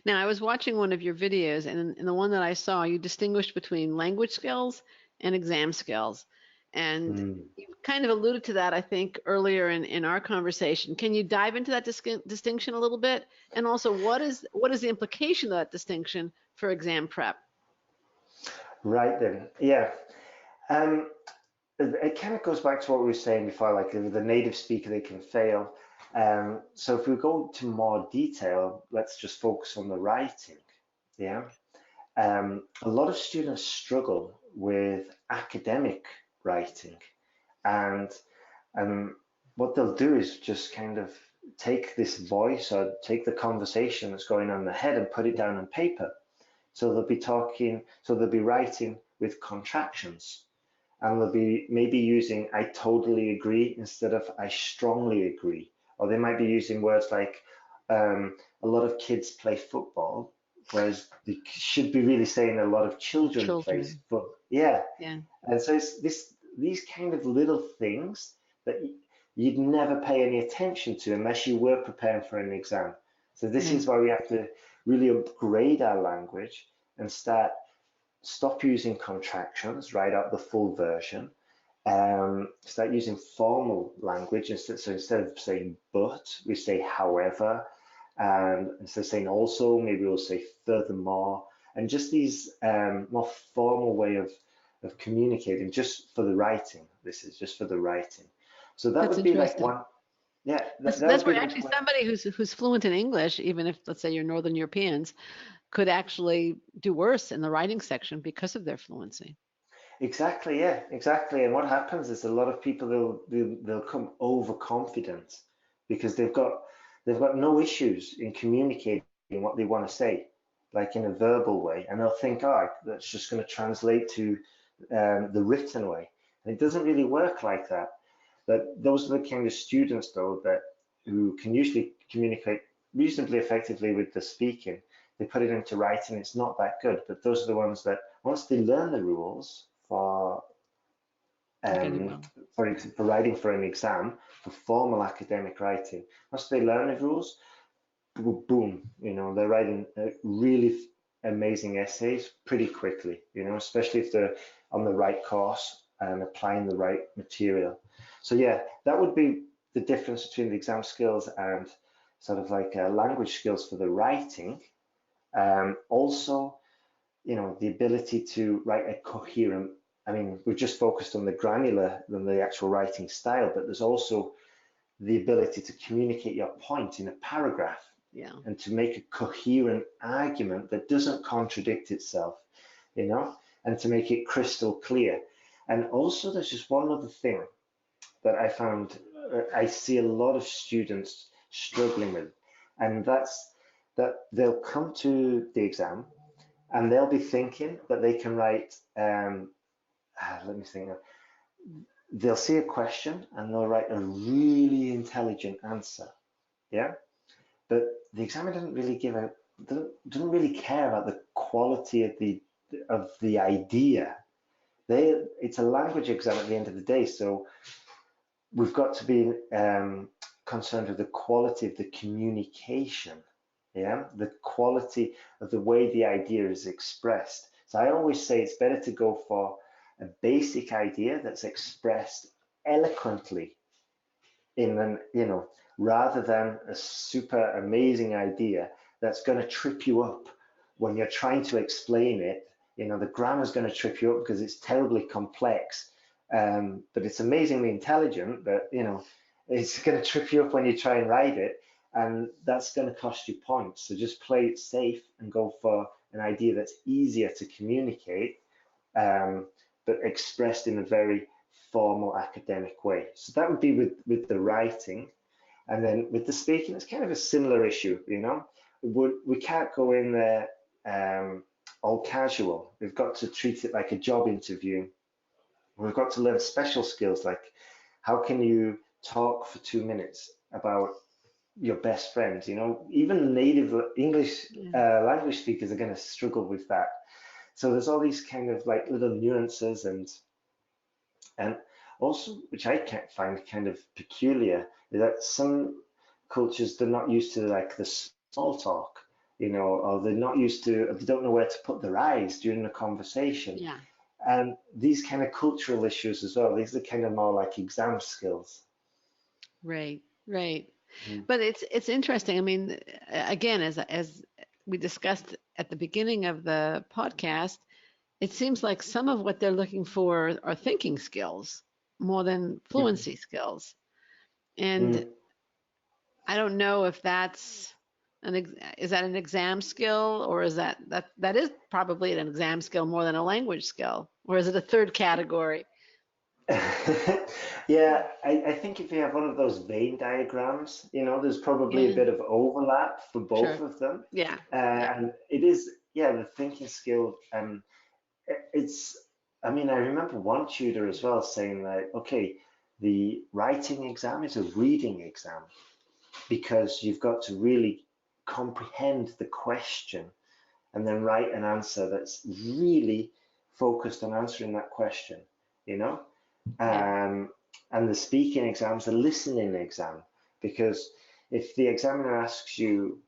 Now, I was watching one of your videos, and in the one that I saw, you distinguished between language skills and exam skills. And Mm. you kind of alluded to that, I think, earlier in our conversation. Can you dive into that distinction a little bit? And also, what is the implication of that distinction for exam prep? Right then, yeah. Um, it kind of goes back to what we were saying before, like if the native speaker, they can fail. So if we go to more detail, let's just focus on the writing. Yeah. A lot of students struggle with academic writing, and um, what they'll do is just kind of take this voice or take the conversation that's going on in their head and put it down on paper. So they'll be writing with contractions, and they'll be maybe using I totally agree instead of I strongly agree. Or they might be using words like a lot of kids play football, whereas they should be really saying a lot of children play Children. football. Yeah. Yeah. And so it's these kind of little things that you'd never pay any attention to unless you were preparing for an exam. So this Yeah. is why we have to really upgrade our language and stop using contractions, write out the full version, start using formal language. So instead of saying but, we say however, and instead of saying also, maybe we'll say furthermore, and just these more formal way of communicating just for the writing. This is just for the writing. So that That's would be like interesting. one, yeah, That's that that's would be where the actually one. somebody who's fluent in English, even if let's say you're Northern Europeans, could actually do worse in the writing section because of their fluency. Exactly, yeah, exactly. And what happens is a lot of people they'll come overconfident because they've got no issues in communicating what they want to say, like in a verbal way, and they'll think, oh, that's just going to translate to the written way, and it doesn't really work like that. But those are the kind of students, though, that who can usually communicate reasonably effectively with the speaking. They put it into writing, it's not that good. But those are the ones that once they learn the rules They're going to do um, well. for writing for an exam, for formal academic writing, once they learn the rules, boom, they're writing really amazing essays pretty quickly, especially if they're on the right course and applying the right material. So yeah, that would be the difference between the exam skills and sort of like language skills for the writing. Also, the ability to write a coherent, I mean, we've just focused on the granular than the actual writing style, but there's also the ability to communicate your point in a paragraph Yeah. and to make a coherent argument that doesn't contradict itself, you know, and to make it crystal clear. And also, there's just one other thing that I found I see a lot of students struggling with, and that's that they'll come to the exam and they'll be thinking that they can write, let me think, they'll see a question and they'll write a really intelligent answer. Yeah. But the examiner doesn't really care about the quality of the idea. It's a language exam at the end of the day, so we've got to be concerned with the quality of the communication, yeah, the quality of the way the idea is expressed. So I always say it's better to go for a basic idea that's expressed eloquently in an, rather than a super amazing idea that's going to trip you up when you're trying to explain it. The grammar's going to trip you up because it's terribly complex, but it's amazingly intelligent, but it's going to trip you up when you try and write it, and that's going to cost you points. So just play it safe and go for an idea that's easier to communicate, um, but expressed in a very formal academic way. So that would be with the writing. And then with the speaking, it's kind of a similar issue. We can't go in there all casual. We've got to treat it like a job interview. We've got to learn special skills like how can you talk for 2 minutes about your best friends? Even native English Yeah. language speakers are going to struggle with that. So there's all these kind of like little nuances and also which I can't find kind of peculiar is that some cultures they're not used to like the small talk. or they're not used to, or they don't know where to put their eyes during the conversation. Yeah. And these kind of cultural issues as well, these are kind of more like exam skills. Right. Right. Mm, But it's interesting. I mean, again, as we discussed at the beginning of the podcast, it seems like some of what they're looking for are thinking skills more than mhm, fluency skills. And mm. I don't know if that's is that an exam skill, or is that is probably an exam skill more than a language skill, or is it a third category? Yeah, I think if you have one of those Venn diagrams, there's probably a Yeah, bit of overlap for both sure. of them. Yeah, yeah, And it is, yeah, the thinking skill. It's, I mean, I remember one tutor as well saying like, okay, the writing exam is a reading exam because you've got to really comprehend the question and then write an answer that's really focused on answering that question, you know? yeah, Um, and the speaking exam's a listening exam because if the examiner asks you,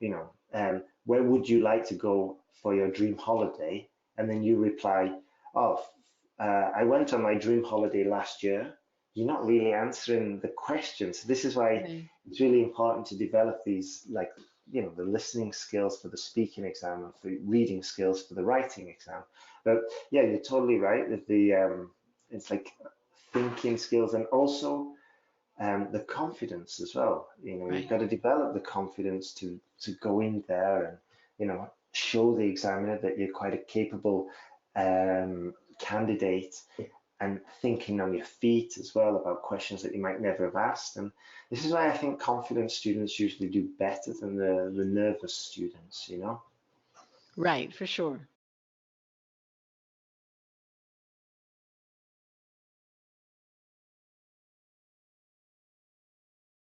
where would you like to go for your dream holiday? And then you reply, oh, I went on my dream holiday last year. You're not really answering the question. So this is why right. it's really important to develop these, like, the listening skills for the speaking exam and for reading skills for the writing exam. But yeah, you're totally right that it's like thinking skills and also the confidence as well. You've Right. got to develop the confidence to go in there and show the examiner that you're quite a capable candidate and thinking on your feet as well about questions that you might never have asked. And this is why I think confident students usually do better than the nervous students. Right, for sure.